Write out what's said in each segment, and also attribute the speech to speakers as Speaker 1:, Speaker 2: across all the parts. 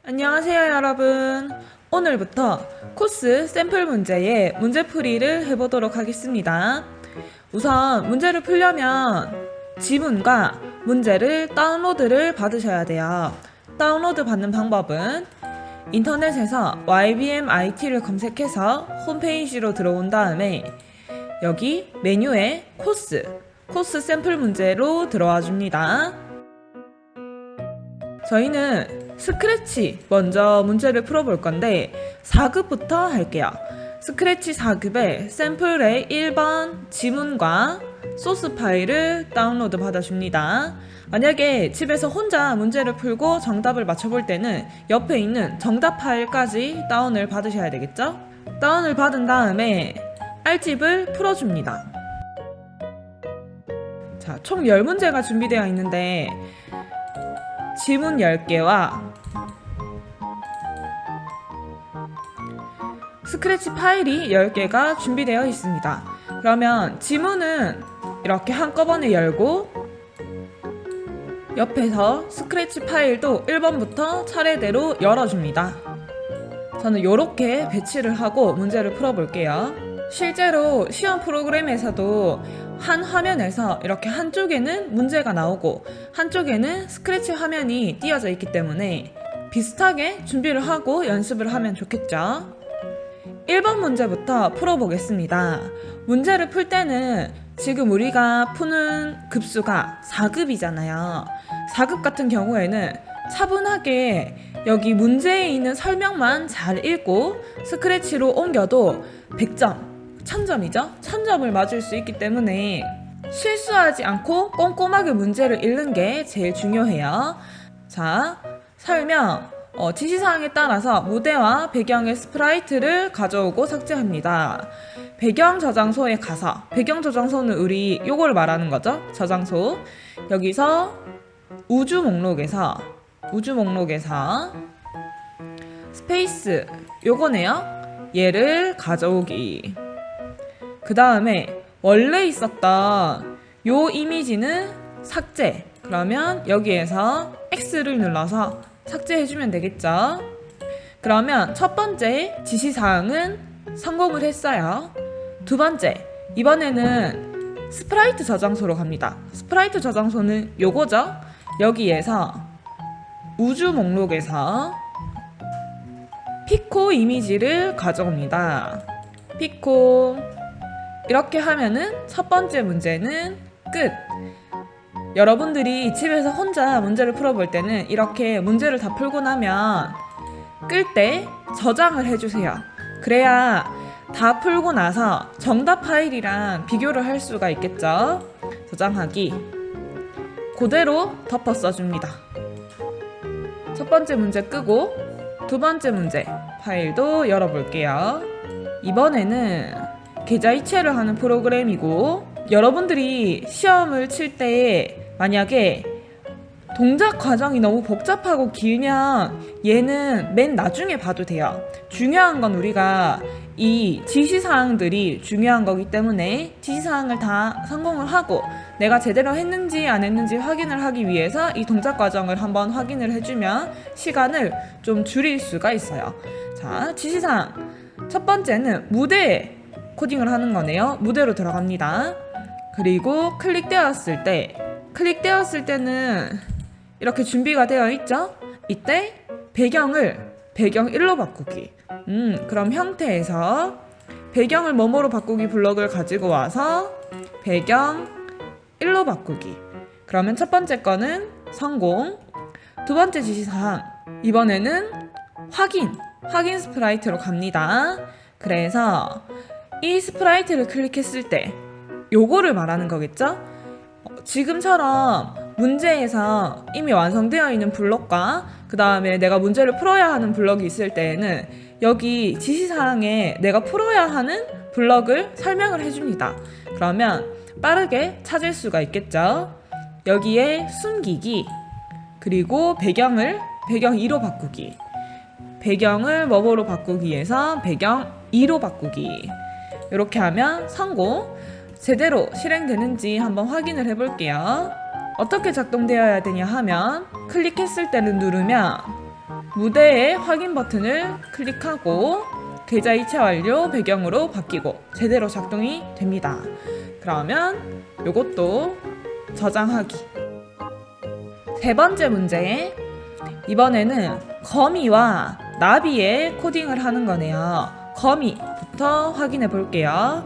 Speaker 1: 안녕하세요 여러분. 오늘부터 코스 샘플 문제의 문제풀이를 해보도록 하겠습니다. 우선 문제를 풀려면 지문과 문제를 다운로드를 받으셔야 돼요. 다운로드 받는 방법은 인터넷에서 YBM IT를 검색해서 홈페이지로 들어온 다음에 여기 메뉴에 코스 샘플 문제로 들어와 줍니다. 저희는 스크래치 먼저 문제를 풀어볼 건데 4급부터 할게요. 스크래치 4급에 샘플의 1번 지문과 소스 파일을 다운로드 받아줍니다. 만약에 집에서 혼자 문제를 풀고 정답을 맞춰볼 때는 옆에 있는 정답 파일까지 다운을 받으셔야 되겠죠? 다운을 받은 다음에 R집을 풀어줍니다. 자, 총 10문제가 준비되어 있는데 지문 10개와 스크래치 파일이 10개가 준비되어 있습니다. 그러면 지문은 이렇게 한꺼번에 열고 옆에서 스크래치 파일도 1번부터 차례대로 열어줍니다. 저는 이렇게 배치를 하고 문제를 풀어볼게요. 실제로 시험 프로그램에서도 한 화면에서 이렇게 한쪽에는 문제가 나오고 한쪽에는 스크래치 화면이 띄어져 있기 때문에 비슷하게 준비를 하고 연습을 하면 좋겠죠. 1번 문제부터 풀어보겠습니다. 문제를 풀 때는 지금 우리가 푸는 급수가 4급이잖아요. 4급 같은 경우에는 차분하게 여기 문제에 있는 설명만 잘 읽고 스크래치로 옮겨도 100점 1000점이죠? 1000점을 맞을 수 있기 때문에 실수하지 않고 꼼꼼하게 문제를 읽는 게 제일 중요해요. 자, 설명. 지시사항에 따라서 무대와 배경의 스프라이트를 가져오고 삭제합니다. 배경 저장소에 가서, 배경 저장소는 우리 요걸 말하는 거죠? 저장소. 여기서 우주 목록에서 스페이스 요거네요. 얘를 가져오기. 그 다음에 원래 있었던 요 이미지는 삭제. 그러면 여기에서 X를 눌러서 삭제해주면 되겠죠. 그러면 첫 번째 지시사항은 성공을 했어요. 두 번째, 이번에는 스프라이트 저장소로 갑니다. 스프라이트 저장소는 요거죠. 여기에서 우주 목록에서 피코 이미지를 가져옵니다. 피코. 이렇게 하면은 첫 번째 문제는 끝. 여러분들이 집에서 혼자 문제를 풀어볼 때는 이렇게 문제를 다 풀고 나면 끌 때 저장을 해주세요. 그래야 다 풀고 나서 정답 파일이랑 비교를 할 수가 있겠죠. 저장하기. 그대로 덮어 써줍니다. 첫 번째 문제 끄고 두 번째 문제 파일도 열어볼게요. 이번에는 계좌이체를 하는 프로그램이고 여러분들이 시험을 칠 때 만약에 동작 과정이 너무 복잡하고 길면 얘는 맨 나중에 봐도 돼요. 중요한 건 우리가 이 지시사항들이 중요한 거기 때문에 지시사항을 다 성공을 하고 내가 제대로 했는지 안 했는지 확인을 하기 위해서 이 동작 과정을 한번 확인을 해주면 시간을 좀 줄일 수가 있어요. 자, 지시사항 첫 번째는 무대 코딩을 하는 거네요. 무대로 들어갑니다. 그리고 클릭되었을 때는 이렇게 준비가 되어 있죠? 이때 배경 1로 바꾸기. 그럼 형태에서 배경을 뭐뭐로 바꾸기 블럭을 가지고 와서 배경 1로 바꾸기. 그러면 첫 번째 거는 성공. 두 번째 지시사항. 이번에는 확인 스프라이트로 갑니다. 그래서 이 스프라이트를 클릭했을 때 요거를 말하는 거겠죠? 지금처럼 문제에서 이미 완성되어 있는 블럭과 그 다음에 내가 문제를 풀어야 하는 블럭이 있을 때에는 여기 지시사항에 내가 풀어야 하는 블럭을 설명을 해줍니다. 그러면 빠르게 찾을 수가 있겠죠? 여기에 숨기기 그리고 배경 2로 바꾸기 배경을 뭐뭐로 바꾸기 위해서 배경 2로 바꾸기 이렇게 하면 성공. 제대로 실행되는지 한번 확인을 해볼게요. 어떻게 작동되어야 되냐 하면 클릭했을 때를 누르면 무대의 확인 버튼을 클릭하고 계좌 이체 완료 배경으로 바뀌고 제대로 작동이 됩니다. 그러면 요것도 저장하기. 세 번째 문제. 이번에는 거미와 나비의 코딩을 하는 거네요. 거미부터 확인해 볼게요.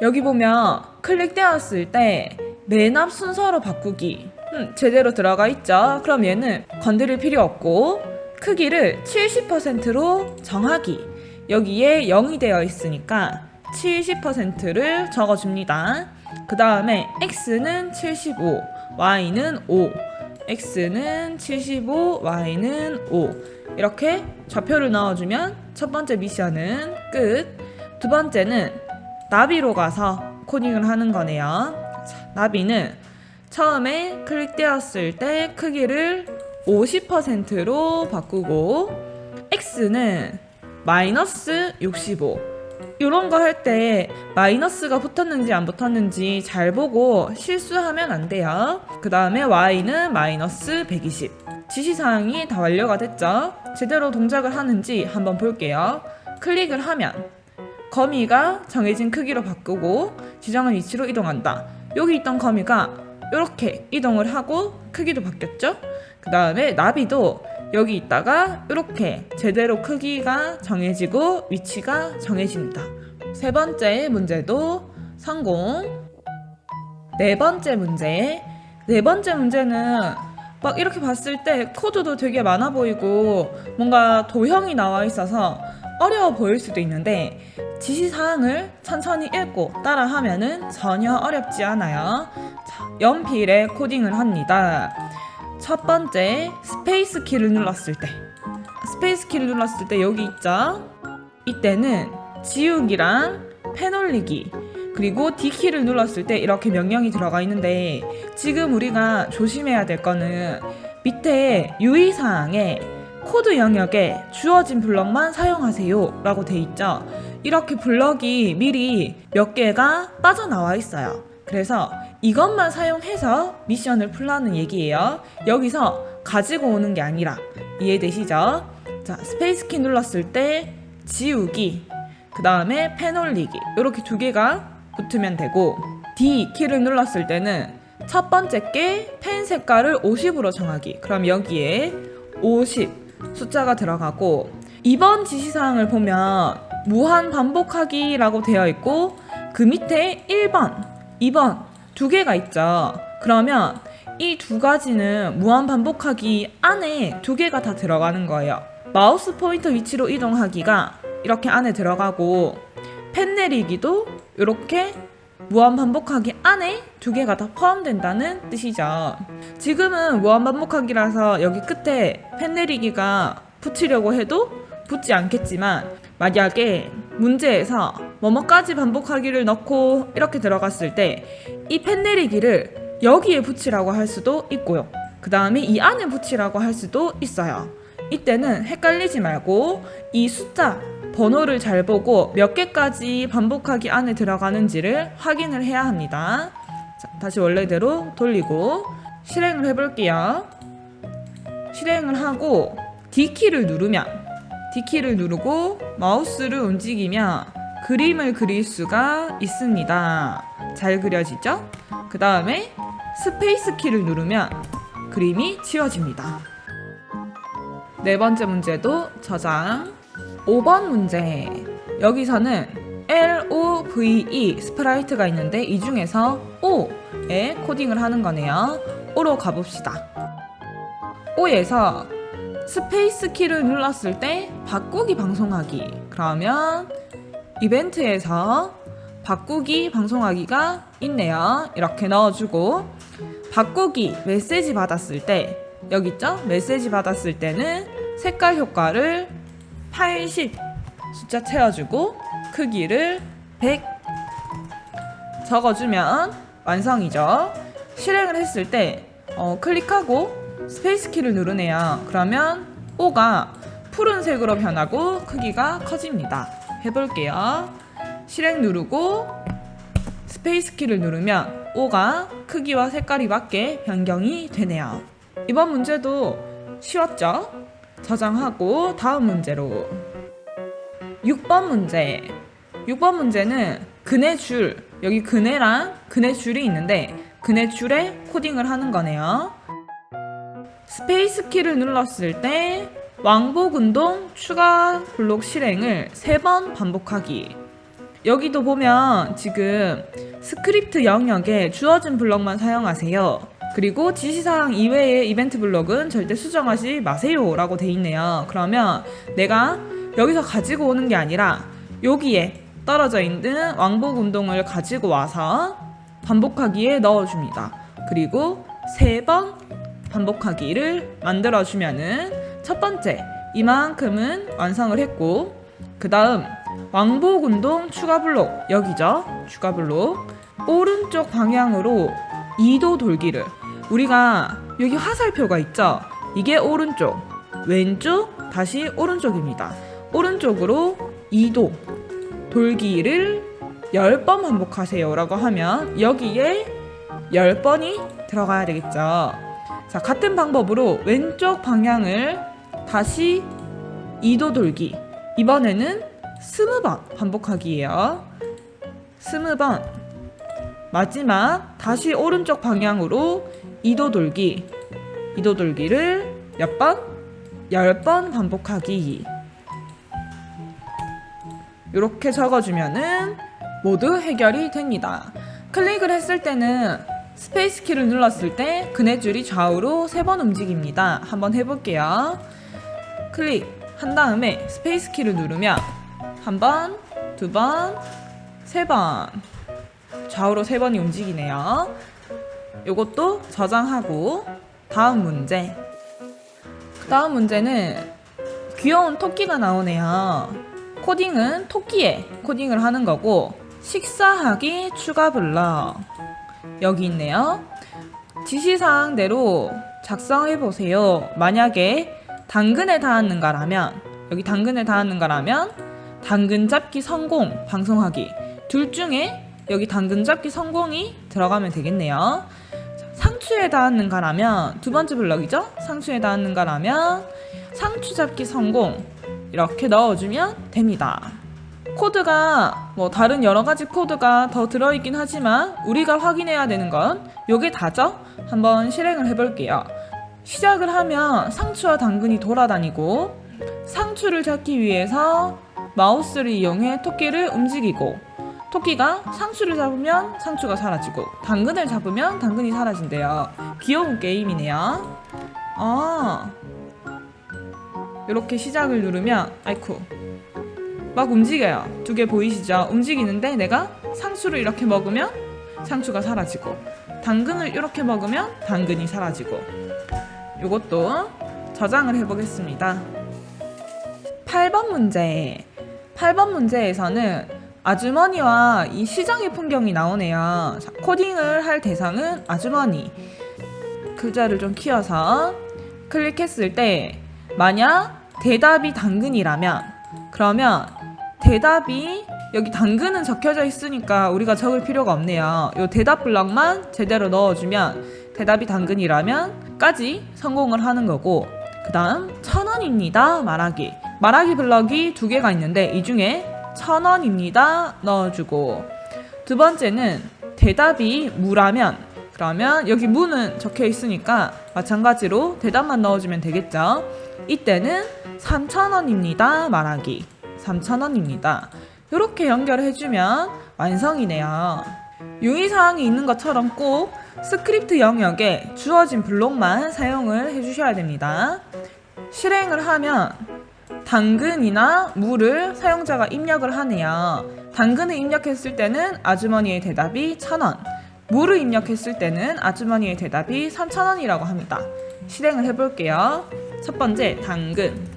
Speaker 1: 여기 보면 클릭되었을 때 맨 앞 순서로 바꾸기 제대로 들어가 있죠. 그럼 얘는 건드릴 필요 없고 크기를 70%로 정하기. 여기에 0이 되어 있으니까 70%를 적어줍니다. 그 다음에 x는 75, y는 5, x는 75, y는 5 이렇게 좌표를 넣어주면 첫 번째 미션은 끝. 두 번째는 나비로 가서 코딩을 하는 거네요. 자, 나비는 처음에 클릭되었을 때 크기를 50%로 바꾸고 x는 마이너스 65. 이런 거 할 때 마이너스가 붙었는지 안 붙었는지 잘 보고 실수하면 안 돼요. 그 다음에 y는 마이너스 120. 지시사항이 다 완료가 됐죠. 제대로 동작을 하는지 한번 볼게요. 클릭을 하면 거미가 정해진 크기로 바꾸고 지정한 위치로 이동한다. 여기 있던 거미가 이렇게 이동을 하고 크기도 바뀌었죠. 그 다음에 나비도 여기 있다가 이렇게 제대로 크기가 정해지고 위치가 정해집니다. 세 번째 문제도 성공. 네 번째 문제. 네 번째 문제는 막 이렇게 봤을 때 코드도 되게 많아 보이고 뭔가 도형이 나와 있어서 어려워 보일 수도 있는데 지시사항을 천천히 읽고 따라하면은 전혀 어렵지 않아요. 자, 연필에 코딩을 합니다. 첫 번째 스페이스 키를 눌렀을 때 여기 있죠? 이때는 지우기랑 패널리기 그리고 D키를 눌렀을 때 이렇게 명령이 들어가 있는데 지금 우리가 조심해야 될 거는 밑에 유의사항에 코드 영역에 주어진 블럭만 사용하세요 라고 돼 있죠. 이렇게 블럭이 미리 몇 개가 빠져나와 있어요. 그래서 이것만 사용해서 미션을 풀라는 얘기예요. 여기서 가지고 오는 게 아니라. 이해되시죠? 자, 스페이스 키 눌렀을 때 지우기, 그 다음에 패널리기 이렇게 두 개가 붙으면 되고 D 키를 눌렀을 때는 첫 번째 게 펜 색깔을 50으로 정하기. 그럼 여기에 50 숫자가 들어가고 2번 지시사항을 보면 무한 반복하기라고 되어 있고 그 밑에 1번, 2번 두 개가 있죠. 그러면 이 두 가지는 무한 반복하기 안에 두 개가 다 들어가는 거예요. 마우스 포인터 위치로 이동하기가 이렇게 안에 들어가고 펜 내리기도 이렇게 무한 반복하기 안에 두 개가 다 포함된다는 뜻이죠. 지금은 무한 반복하기라서 여기 끝에 펜 내리기가 붙이려고 해도 붙지 않겠지만 만약에 문제에서 뭐뭐까지 반복하기를 넣고 이렇게 들어갔을 때 이 펜 내리기를 여기에 붙이라고 할 수도 있고요. 그 다음에 이 안에 붙이라고 할 수도 있어요. 이때는 헷갈리지 말고 이 숫자 번호를 잘 보고 몇 개까지 반복하기 안에 들어가는지를 확인을 해야 합니다. 자, 다시 원래대로 돌리고 실행을 해볼게요. 실행을 하고 D키를 누르고 마우스를 움직이면 그림을 그릴 수가 있습니다. 잘 그려지죠? 그 다음에 스페이스 키를 누르면 그림이 지워집니다. 네 번째 문제도 저장. 5번 문제. 여기서는 LOVE 스프라이트가 있는데 이 중에서 O에 코딩을 하는 거네요. O로 가봅시다. O에서 스페이스 키를 눌렀을 때 바꾸기 방송하기. 그러면 이벤트에서 바꾸기 방송하기가 있네요. 이렇게 넣어주고 바꾸기 메시지 받았을 때 여기 있죠? 메시지 받았을 때는 색깔 효과를 80 숫자 채워주고 크기를 100 적어주면 완성이죠. 실행을 했을 때 클릭하고 스페이스 키를 누르네요. 그러면 O가 푸른색으로 변하고 크기가 커집니다. 해볼게요. 실행 누르고 스페이스 키를 누르면 O가 크기와 색깔이 맞게 변경이 되네요. 이번 문제도 쉬웠죠? 저장하고 다음 문제로 6번 문제. 6번 문제는 근해줄, 여기 근해랑 근해줄이 있는데 근해줄에 코딩을 하는 거네요. 스페이스 키를 눌렀을 때 왕복 운동 추가 블록 실행을 3번 반복하기. 여기도 보면 지금 스크립트 영역에 주어진 블록만 사용하세요. 그리고 지시사항 이외의 이벤트 블록은 절대 수정하지 마세요 라고 돼 있네요. 그러면 내가 여기서 가지고 오는 게 아니라 여기에 떨어져 있는 왕복 운동을 가지고 와서 반복하기에 넣어줍니다. 그리고 3번 반복하기를 만들어주면은 첫 번째 이만큼은 완성을 했고, 그 다음 왕복 운동 추가 블록, 여기죠. 추가 블록 오른쪽 방향으로 2도 돌기를, 우리가 여기 화살표가 있죠. 이게 오른쪽, 왼쪽, 다시 오른쪽입니다. 오른쪽으로 2도 돌기를 10번 반복하세요 라고 하면 여기에 10번이 들어가야 되겠죠. 자, 같은 방법으로 왼쪽 방향을 다시 2도 돌기, 이번에는 20번 반복하기예요. 20번. 마지막 다시 오른쪽 방향으로 2도 돌기, 2도 돌기를 몇 번? 10번 반복하기. 이렇게 적어주면은 모두 해결이 됩니다. 클릭을 했을 때는 스페이스 키를 눌렀을 때 근해줄이 좌우로 3번 움직입니다. 한번 해볼게요. 클릭 한 다음에 스페이스 키를 누르면 1번, 2번, 3번 좌우로 3번이 움직이네요. 이것도 저장하고 다음 문제. 다음 문제는 귀여운 토끼가 나오네요. 코딩은 토끼에 코딩을 하는 거고, 식사하기 추가 블럭 여기 있네요. 지시사항대로 작성해보세요. 만약에 당근에 닿았는가라면, 여기 당근에 닿았는가라면 당근 잡기 성공 방송하기, 둘 중에 여기 당근 잡기 성공이 들어가면 되겠네요. 상추에 닿았는가라면 두 번째 블럭이죠. 상추에 닿았는가라면 상추 잡기 성공, 이렇게 넣어주면 됩니다. 코드가 다른 여러 가지 코드가 더 들어있긴 하지만 우리가 확인해야 되는 건 요게 다죠. 한번 실행을 해볼게요. 시작을 하면 상추와 당근이 돌아다니고, 상추를 잡기 위해서 마우스를 이용해 토끼를 움직이고, 토끼가 상추를 잡으면 상추가 사라지고, 당근을 잡으면 당근이 사라진대요. 귀여운 게임이네요. 이렇게 시작을 누르면 아이쿠 막 움직여요. 2개 보이시죠? 움직이는데 내가 상추를 이렇게 먹으면 상추가 사라지고, 당근을 이렇게 먹으면 당근이 사라지고. 이것도 저장을 해보겠습니다. 8번 문제. 8번 문제에서는 아주머니와 이 시장의 풍경이 나오네요. 자, 코딩을 할 대상은 아주머니. 글자를 좀 키워서 클릭했을 때 만약 대답이 당근이라면, 그러면 대답이 여기 당근은 적혀져 있으니까 우리가 적을 필요가 없네요. 이 대답 블럭만 제대로 넣어주면 대답이 당근이라면 까지 성공을 하는 거고, 그 다음 1,000원입니다 말하기. 말하기 블럭이 2개가 있는데 이 중에 1,000원입니다 넣어주고, 두 번째는 대답이 무라면, 그러면 여기 무는 적혀 있으니까 마찬가지로 대답만 넣어주면 되겠죠. 이때는 3,000원입니다 말하기. 3,000원입니다. 이렇게 연결해주면 완성이네요. 유의사항이 있는 것처럼 꼭 스크립트 영역에 주어진 블록만 사용을 해주셔야 됩니다. 실행을 하면 당근이나 무를 사용자가 입력을 하네요. 당근을 입력했을 때는 아주머니의 대답이 1,000원, 무를 입력했을 때는 아주머니의 대답이 3,000원이라고 합니다. 실행을 해볼게요. 첫 번째 당근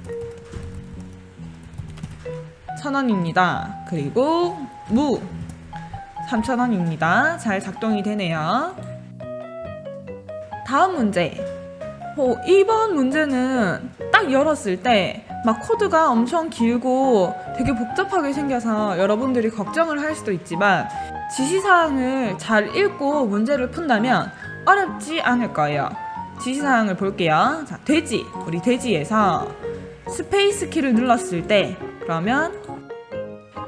Speaker 1: 1,000원입니다. 그리고 무 3,000원입니다. 잘 작동이 되네요. 다음 문제. 2번 문제는 딱 열었을 때 막 코드가 엄청 길고 되게 복잡하게 생겨서 여러분들이 걱정을 할 수도 있지만, 지시사항을 잘 읽고 문제를 푼다면 어렵지 않을 거예요. 지시사항을 볼게요. 자, 돼지. 우리 돼지에서 스페이스 키를 눌렀을 때 그러면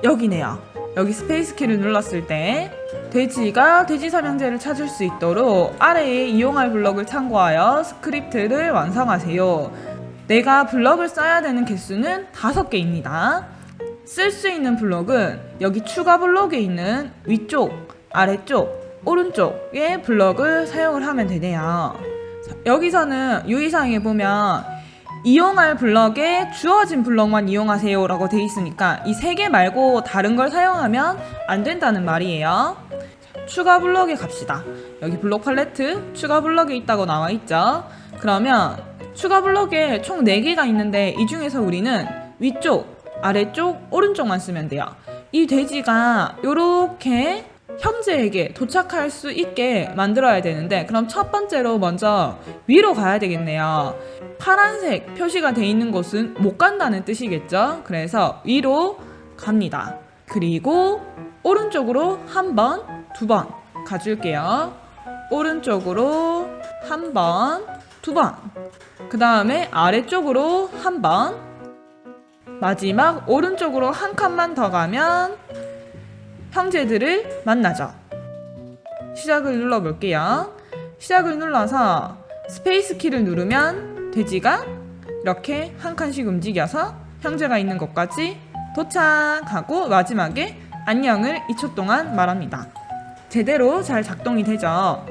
Speaker 1: 여기네요. 여기 스페이스 키를 눌렀을 때 돼지가 돼지 삼형제를 찾을 수 있도록 아래에 이용할 블럭을 참고하여 스크립트를 완성하세요. 내가 블럭을 써야 되는 개수는 5개입니다. 쓸 수 있는 블럭은 여기 추가 블럭에 있는 위쪽, 아래쪽, 오른쪽의 블럭을 사용을 하면 되네요. 자, 여기서는 유의사항에 보면 이용할 블럭에 주어진 블럭만 이용하세요 라고 되어 있으니까 이 3개 말고 다른 걸 사용하면 안 된다는 말이에요. 자, 추가 블럭에 갑시다. 여기 블록 팔레트 추가 블럭에 있다고 나와 있죠. 그러면 추가 블럭에 총 4개가 있는데 이 중에서 우리는 위쪽, 아래쪽, 오른쪽만 쓰면 돼요. 이 돼지가 요렇게 형제에게 도착할 수 있게 만들어야 되는데 그럼 첫 번째로 먼저 위로 가야 되겠네요. 파란색 표시가 돼 있는 곳은 못 간다는 뜻이겠죠. 그래서 위로 갑니다. 그리고 오른쪽으로 한 번, 2번 가줄게요. 오른쪽으로 한 번, 2번. 그 다음에 아래쪽으로 한 번. 마지막 오른쪽으로 한 칸만 더 가면 형제들을 만나죠. 시작을 눌러볼게요. 시작을 눌러서 스페이스 키를 누르면 돼지가 이렇게 한 칸씩 움직여서 형제가 있는 곳까지 도착하고 마지막에 안녕을 2초 동안 말합니다. 제대로 잘 작동이 되죠.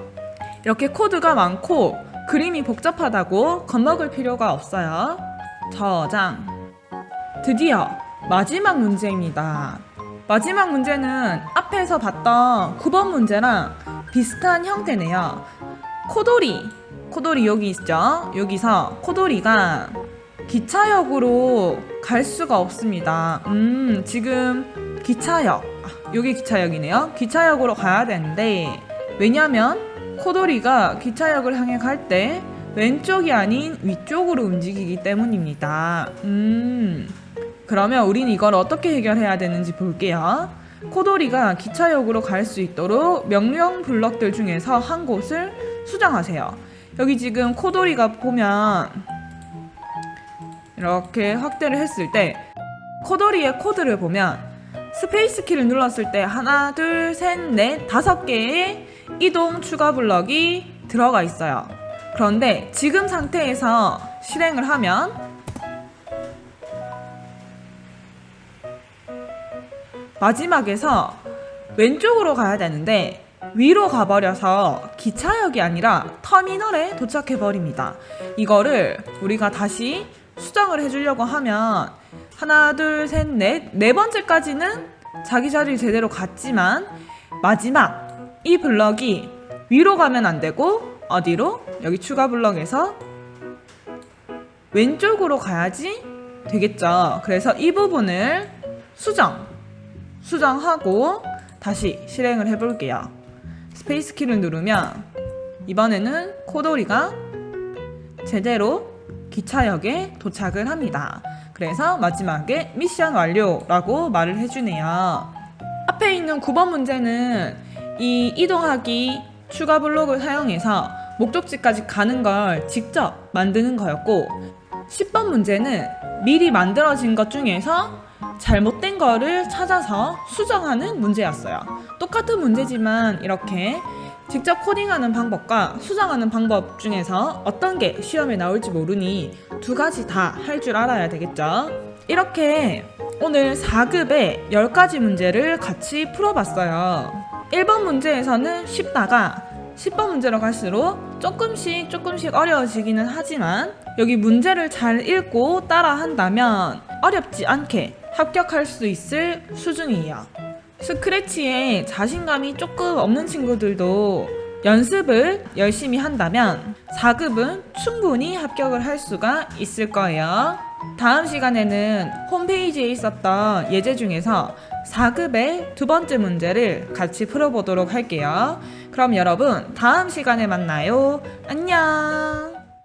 Speaker 1: 이렇게 코드가 많고 그림이 복잡하다고 겁먹을 필요가 없어요. 저장. 드디어 마지막 문제입니다. 마지막 문제는 앞에서 봤던 9번 문제랑 비슷한 형태네요. 코돌이 여기 있죠? 여기서 코돌이가 기차역으로 갈 수가 없습니다. 지금 기차역, 여기 기차역이네요. 기차역으로 가야 되는데 왜냐면 코돌이가 기차역을 향해 갈 때 왼쪽이 아닌 위쪽으로 움직이기 때문입니다. 그러면 우리는 이걸 어떻게 해결해야 되는지 볼게요. 코돌이가 기차역으로 갈 수 있도록 명령 블럭들 중에서 한 곳을 수정하세요. 여기 지금 코돌이가 보면 이렇게 확대를 했을 때 코돌이의 코드를 보면 스페이스 키를 눌렀을 때 하나, 둘, 셋, 넷, 5개의 이동 추가 블럭이 들어가 있어요. 그런데 지금 상태에서 실행을 하면 마지막에서 왼쪽으로 가야 되는데 위로 가버려서 기차역이 아니라 터미널에 도착해버립니다. 이거를 우리가 다시 수정을 해주려고 하면 하나, 둘, 셋, 넷, 4번째까지는 자기 자리를 제대로 갔지만 마지막 이 블럭이 위로 가면 안 되고 어디로? 여기 추가 블럭에서 왼쪽으로 가야지 되겠죠. 그래서 이 부분을 수정하고 다시 실행을 해볼게요. 스페이스 키를 누르면 이번에는 코돌이가 제대로 기차역에 도착을 합니다. 그래서 마지막에 미션 완료라고 말을 해주네요. 앞에 있는 9번 문제는 이 이동하기 추가 블록을 사용해서 목적지까지 가는 걸 직접 만드는 거였고 10번 문제는 미리 만들어진 것 중에서 잘못된 거를 찾아서 수정하는 문제였어요. 똑같은 문제지만 이렇게 직접 코딩하는 방법과 수정하는 방법 중에서 어떤 게 시험에 나올지 모르니 2가지 다 할 줄 알아야 되겠죠. 이렇게 오늘 4급의 10가지 문제를 같이 풀어봤어요. 1번 문제에서는 쉽다가 10번 문제로 갈수록 조금씩 어려워지기는 하지만 여기 문제를 잘 읽고 따라 한다면 어렵지 않게 합격할 수 있을 수준이에요. 스크래치에 자신감이 조금 없는 친구들도 연습을 열심히 한다면 4급은 충분히 합격을 할 수가 있을 거예요. 다음 시간에는 홈페이지에 있었던 예제 중에서 4급의 2번째 문제를 같이 풀어보도록 할게요. 그럼 여러분 다음 시간에 만나요. 안녕.